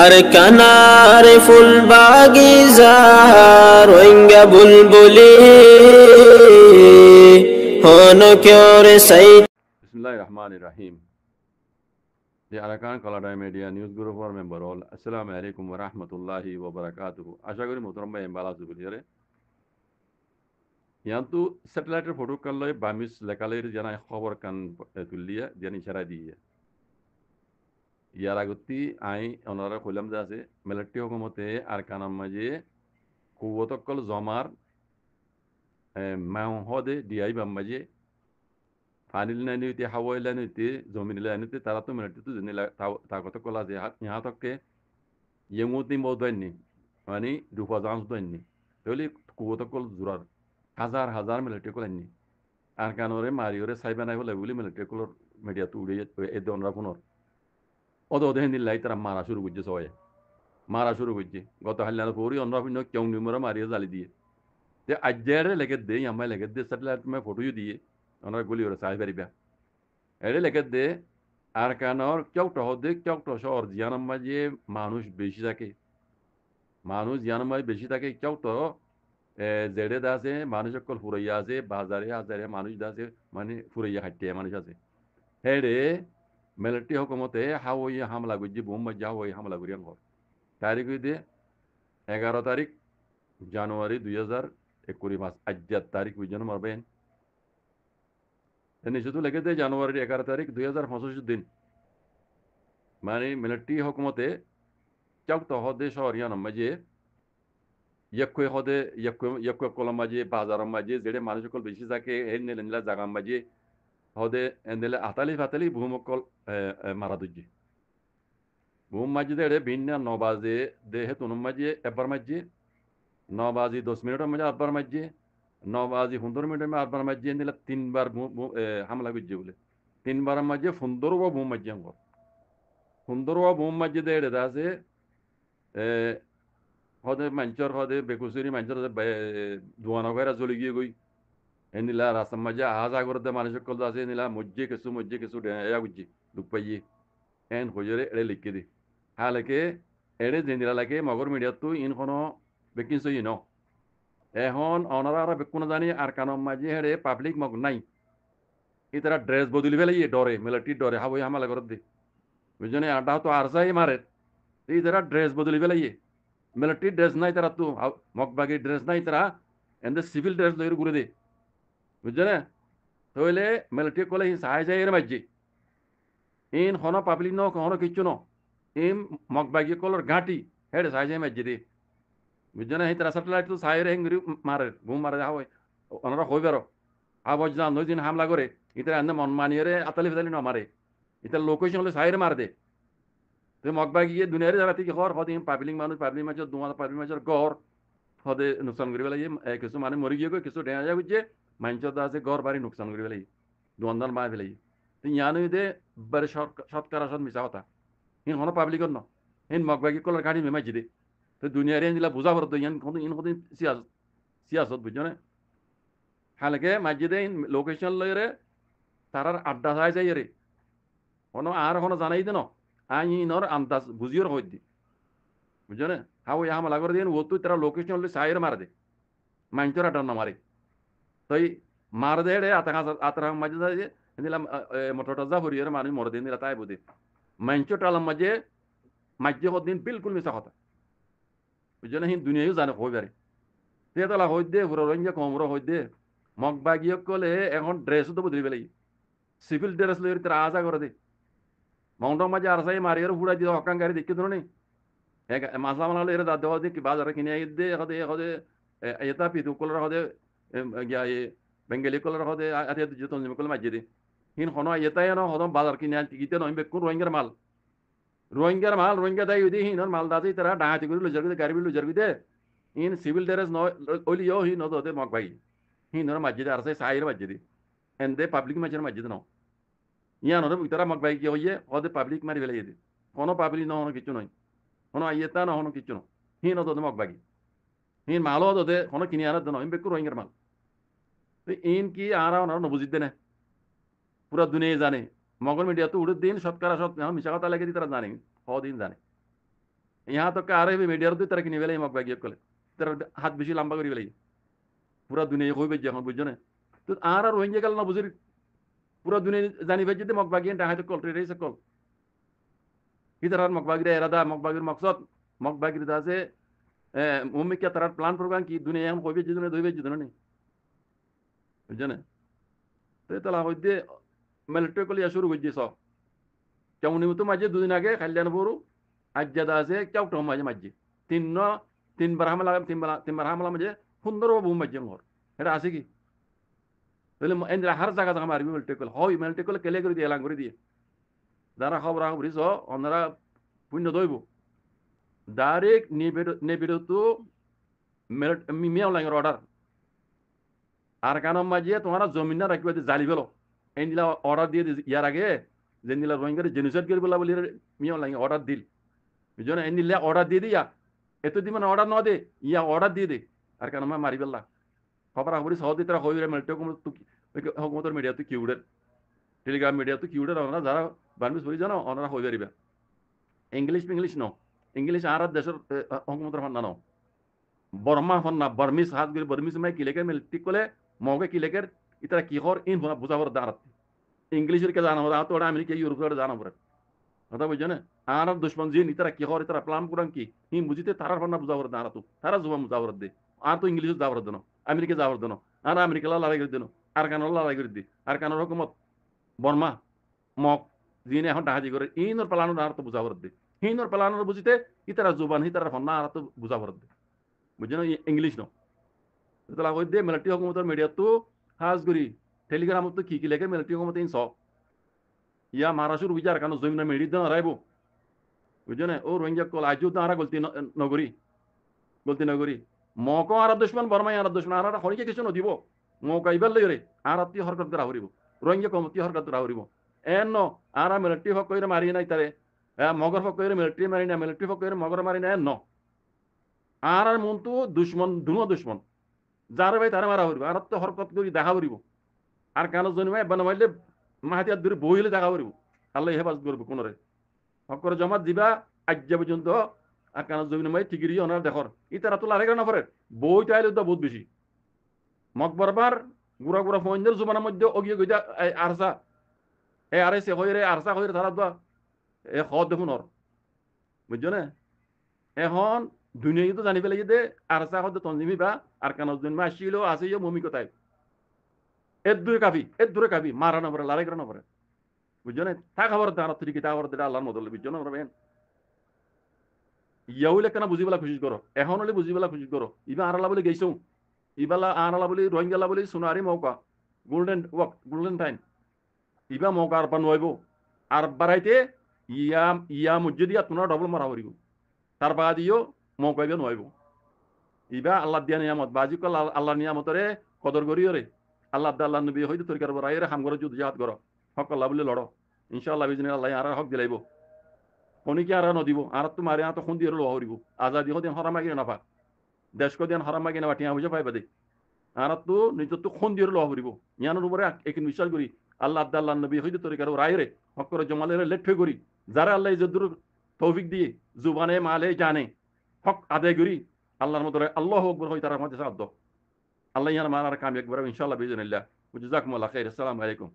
আর কানার ফুল বাগিজার রোহিঙ্গা বুলবুলি হন কেওরে সাই। বিসমিল্লাহির রহমানির রহিম। The Arakan Kaladay Media News Group for member all. Assalamu alaikum wa rahmatullahi wa barakatuh. আশা করি মোহতরম ভাই ভালো আছো বলিয়ারে। ইয়ান্তু স্যাটেলাইটের ফটো কান লয় বামিস লেকালের জানা খবর কান তুলিয়া জানি ইশারা দিয়ে। ইয়ার আগতি আই অনারা কইলাম যে আছে মিলিটারি হুকুমতে আর কানাম মাঝে কুওতকল জমার মাও হদে ডিআই বাম মাঝে ফানিল নাইতে হাওয়াইলা নাইতে জমিনিলা নাইতে তারা তো মিলিটারি তো জেনিলা তাগত কলা যে ইহা তককে ইয়ংতি মদয়নি মানে দুপা জান্স দয়নি তাহলে কুওতকল জুরার হাজার হাজার মিলিটারি কলাইনি আর কানরে মারিওরে সাইবা নাই বলে বলি মিলিটারি কলর মিডিয়া তো উড়ে এ দনরা পুনর অদ অধে নিলাই তারা মারা শুরু করছে সবাই মারা শুরু করছে গত হাল্লার পরই অন্য কেউ নিমরা মারিয়ে জালি দিয়ে তে আজ্জারে লেগে দে আমায় লেগে দে স্যাটেলাইট মে ফটো দিয়ে ওনারা গুলি ওরা সাই পারিবা এরে লেগে দে আর কানর কেউ শহর জিয়ানাম মাঝে মানুষ বেশি থাকে মানুষ জিয়ানাম মাঝে বেশি থাকে কেউ জেডে আছে মানুষ সকল ফুরাইয়া আছে বাজারে হাজারে মানুষ আছে মানে ফুরাইয়া খাটিয়ে মানুষ আছে হেরে মিলিটারি হুকুমতে হাওয়াই হামলা করছি বোম মাঝে হাওয়াই হামলা করি ঘর তারিখ দিয়ে 11 তারিখ জানুয়ারি 2021 আজ্জার তারিখ বুঝছেন মারবেন নিশ্চিত লেগে দেয় জানুয়ারির 11 তারিখ 2025 দিন মানে মিলিটারি হুকুমতে চৌক হদে শহরিয়ান মাঝে ইয়ক কলম মাঝে বাজার মাঝে যেড়ে মানুষ সকল বেশি থাকে এই নীলা জাগাম মাঝে হদে এনে আতালি ফাতালি ভূমকল মারা দুজি ভূম মাঝে দেড়ে ভিন্ন 9 বাজে দেহে তুনুম মাঝে একবার মাঝে 9 বাজি 10 মিনিটের মাঝে আটবার মাঝে 9 বাজি 15 মিনিটের মাঝে আটবার মাঝে নিলে 3 বার হামলা করছে বলে 3 বার মাঝে 15 ভূম মাঝে আমার 15 ভূম মাঝে দেড়ে আছে হদে মাঞ্চর হদে বেকুসুরি মাঞ্চর ধোয়ানো করে চলে গিয়ে গই এনিলা রাস্তার মাঝে আহাজ আগরতে মানুষ সকল আছে নিলা মজ্জে কিছু এয়া গুজি দুঃখ পাইয়ে এন হজরে এড়ে লিখে দি হালেকে এড়ে জেনিলা লাগে মগর মিডিয়া তো ইনখনো বেকিন সই ন এখন অনারা বেকুন জানি আর কানম মাঝে হেড়ে পাবলিক মগ নাই ইতারা ড্রেস বদলি ফেলে ডরে মিলিটারি ডরে হাবই হামালা করে দে বুঝনে আড্ডা তো আর যাই মারে ইতারা ড্রেস বদলি ফেলে মিলিটারি ড্রেস নাই তারা তো মগবাগি ড্রেস নাই তারা এন্ড সিভিল ড্রেস লইর ঘুরে দে বুঝছে তাহলে মিলিটারি কলে সাহায্য এর মাঝে ইন হন পাবলিক হন কিচ্ছু ন ইম মগবাগি কলর ঘাটি হেড়ে সাহায্য মাঝে দে বুঝছে না তারা স্যাটেলাইট তো সাইরে হেঙ্গি মারে ঘুম মারে হয় ওনারা হই বেরো আবার যা নয় দিন হামলা করে ইতারা এনে মন মানিয়ে আতালি ফেতালি ন মারে ইতার লোকেশন হলে সাইরে মার দে তো মগবাগি দুনিয়ারে যারা থেকে হর হদিন পাবলিক মানুষ পাবলিক মাঝে দুমার পাবলিক মাঝের গড় হদে নুকসান করি পেলাই কিছু মানে মরি গিয়ে কিছু ডেঙা যা বুঝছে মাঞ্চত আছে গড় বাড়ি নুকসান করি পেলাই দুয়ান মার ফেলাই তো ইয়ানো দে বারে সৎকার আসত মিশা কথা হিন হন পাবলিকর ন হিন মগবাগি কলার গাড়ি মেমাইছি দে তো দুনিয়ারে দিলা বুঝা পড়তো ইয়ান ইন কদিন সিয়াসত বুঝছো না হালকে মাঝে দে লোকেশন লইরে তারার আড্ডা চাই যাই রে কোনো আর কোনো জানাই দে ন আইনর আন্দাজ বুঝিওর হই দি বুঝছো না হাও হামলা করে দিন ও তুই তারা লোকেশন হলে সাইরে মার দে মাইনচর আড্ডা না মারে তাই মার দে রে আতার মাঝে যাই দিলাম মোটরটা যা হরিয়ার মানুষ মরে দিন দিলা তাই বুঝে মাইনচর টালাম মাঝে মাঝে দিন বিলকুল মিশা কথা বুঝছো না হিন দুনিয়াও জানে হই পারে তেতলা হই দে হুড়ো রঞ্জা কমরো হই দে মগবাগিয়ে কলে এখন ড্রেসও তো বদলি পেলাই সিভিল ড্রেস লই তারা আজা করে দে মাউন্টের মাঝে আর সাই মারিয়ার হুড়া দিয়ে হকান গাড়ি দেখি ধরো নেই মাসলা মানালে এর দাদা হদে কি বাজারে কিনে দে হদে হদে এটা পিতু কলর হদে গিয়া বেঙ্গলি কলর হদে আতে জুতন কল মাঝে দে হিন হন এটাই ন হদম বাজার কিনে টিকিতে নয় বেকুন রোহিঙ্গার মাল রোহিঙ্গা দাই দি হিনর মাল দাদি তারা ডাহাতি করে লুজার দে গাড়ি লুজার দে ইন সিভিল ড্রেস ন ওলিও হি ন দে মগ ভাই হিনর মাঝে দে আর সাই সাইর মাঝে দে এন্ডে পাবলিক মাঝের মাঝে ন ইয়ানোর তারা মগ ভাই কি হইয়ে হদে পাবলিক মারি ফেলে দে কোনো পাবলিক ন কিছু নয় কোনো আইয়েতা না হনো কিছু না হিন অত মগ বাগি হিন মালও দে কোনো কিনে আনার নয় বেকু রোহিঙ্গার মাল তো ইন কি আর নবুঝিতে না পুরা দুনিয়া জানে মগর মিডিয়া তো উড়ে দিন সৎকারা সৎ মিশা কথা লেগে তারা জানে দিন জানে यहाँ तो कार है मीडिया तो तरह की निवेले मक बागी कले तरह हाथ बेशी लंबा करी वेले पूरा दुनिया कोई बेजे हम बुझने तो आरा रोहिंग्या कल ना बुजुर्ग पूरा दुनिया जानी बेजे ते मक बागी ता हाथ कल रे से कल इधर मक बागी रे इरादा मक बागी मकसद मक बागी दा से मम्मी क्या तरह प्लान प्रोग्राम की दुनिया हम कोई बेजे दुनिया दो बेजे नहीं बुझने तो तला होइदे मिलिट्री को लिया शुरू हो जिसो क्यों नहीं तो मजे 2 दिन आगे कल्याण बोरू आज ज्यादा से क्या उठो मजे तीन बार हमला तीन बार हमला म्हणजे 15 बहु मजे मोर এটা আছে কি তাহলে এন্দ্রা হার জায়গা জায়গা মারবি মিলিটরি কল হয় মিলিটরি কল কেলে করে দিয়ে এলান করে দিয়ে যারা খবর খবর দিছ ওনারা পুণ্য দইব ডাইরেক্ট নেবের তো মিয়াও লাইনের অর্ডার আর কেন মাঝে তোমার জমিন না রাখবে জালি ফেলো এই দিলা অর্ডার দিয়ে ইয়ার আগে যে দিলা রোহিঙ্গার জেনোসাইড করে বলা বলি মিয়াও লাইন অর্ডার দিল বুঝছো না এই দিলা অর্ডার দিয়ে দিয়া এত দিন মানে অর্ডার ন দে ইয়া অর্ডার দিয়ে দে আর কেন মারি ফেললা খবর খবর সহজে তারা হয়ে মিলিটারি হুকুমতের মিডিয়া তো কিউডের টেলিগ্রাম মিডিয়া তো কিউডের ওনারা যারা বার্মিস বলি জানো ওনারা হয়ে পারিবা ইংলিশ ন ইংলিশ আর দেশের হুকুমতের ফান্না ন বর্মা ফান্না বার্মিস হাত করে বার্মিস মাই কিলেকের মিলিটারি কলে মগে কিলেকের ইতারা কি হর ইন বুঝাবার দাঁড়াত ইংলিশের কে জানা তো ওরা আমেরিকা ইউরোপের জানা পড়ে কথা বুঝছো না আর দুশ্মন জিন ইতারা কি হর ইতারা প্লান কুরান কি হিম বুঝিতে তারার ফান্না বুঝাবার দাঁড়াতো তারা জুবা মুজাবর দে আর তো ইংলিশ যাওয়ার দেন আমেরিকা যাওয়ার দেন আর আমেরিকা লড়াই করে দেন আর কেন লড়াই করে দি আর কেন রকমত বর্মা মক যিনি এখন ডাহাজি করে ইনর পালানোর আর তো বুঝাবার দে হিনর পালানোর বুঝিতে ইতারা জুবান হিতারা ফন্না আর তো বুঝাবার দে বুঝছো না ইংলিশ ন তাহলে ওই দে মিলিটারি হুকুমতের মিডিয়া তো হাজ করি টেলিগ্রাম তো কি লেখে মিলিটারি হুকুমত ইন সব ইয়া মারাসুর বিচার কেন জমিন মেডি দেন রাইব বুঝছো না ও রোহিঙ্গা কল আজও তো আর গলতি নগরী মকো আর দুশ্মন বর্মাই আর দুশ্মন আর হরিকে কিছু নদিব মৌকা ইবার লইরে আর আত্মি হরকত করা হরিব রোহিঙ্গা কমতি হরকত করা হরিব এন আর মিলিটারি হক কইরে মারি নাই তারে মগর হক কইরে মিলিটারি মারি না মিলিটারি হক কইরে মগর মারি না এন আর মন তো দুশ্মন দুশ্মন যার ভাই তারা মারা হরিব আর তো হরকত করি দেখা হরিব আর কেন জন্মায় বানাইলে মাহাতিয়ার দূরে বইলে দেখা হরিব আল্লাহ হেফাজত করবো কোনরে হকর জমাত দিবা আজ্ঞা পর্যন্ত আর কেন জমিন মাই ঠিকই ওনার দেখর ইতারা তো লারে না পরে বই টাইলে তো বহুত বেশি মকবরবার গুড়া ফোনদের জুবানের মধ্যে অগিয়ে গইয়া আরসা এই আরে সে হইরে আরসা হইরে তারা তো এ হদ দেখুন ওর বুঝছো না এখন দুনিয়া তো জানি পেলে যে আরসা হদ তঞ্জিমি বা আর কেন জন্ম আসছিল আছে মমি কোথায় এর দূরে কাফি মারা না পরে লড়াই করে না পরে বুঝছো না তা খবর দাঁড়া তুই তা খবর দিলে আল্লাহর মদল বুঝছো না বেন ইয়াউলে কেন বুঝিবেলা খুশি করো এখন হলে বুঝিবেলা খুশি করো ইবা আরালা বলে গেছো ইবালা আরালা বলে রোহিঙ্গালা বলে সোনারি মৌকা গোল্ডেন টাইম ইবা মৌকা আর বান হইব আর বাড়াইতে ইয়া মসজিদ দিয়া তোমরা ডবল মারা হরিব তার বাদিও মৌকা ইবা নইব ইবা আল্লাহ দিয়া নিয়ামত বাজি কল আল্লাহ নিয়ামতরে কদর করিও রে আল্লাহ নবী হইতে তরিকার বরাইরে হাম করে যুদ্ধ জাহাদ করো হক আল্লাহ বলে লড়ো ইনশাআল্লাহ বিজনে আল্লাহ আর হক দিলাইব অনেকে আর নদিব আর তো মারে তো খুন দিয়ে হরিব আজাদি হদিন হরাম মাগিয়ে নাফা দেশ কদিন হরাম মাগিয়ে নাফা টিয়া বুঝে পাইবা দে আর তো নিজের তো খুন দিয়ে হরিব ইয়ানোর উপরে একদিন বিশ্বাস করি আল্লাহ নবী হইতে তরিকার রায়রে হক করে জমালের লেট করি যারা আল্লাহ ইজ্জতুর তৌফিক দিয়ে জুবানে মালে জানে হক আদায় করি আল্লাহর মতো আল্লাহু আকবার হই তার মধ্যে সাধ্য আল্লাহ ইয়ান মানার কাম একবার ইনশাআল্লাহ বিজনিল্লাহ জাযাকুমুল্লাহ খাইর আসসালামু আলাইকুম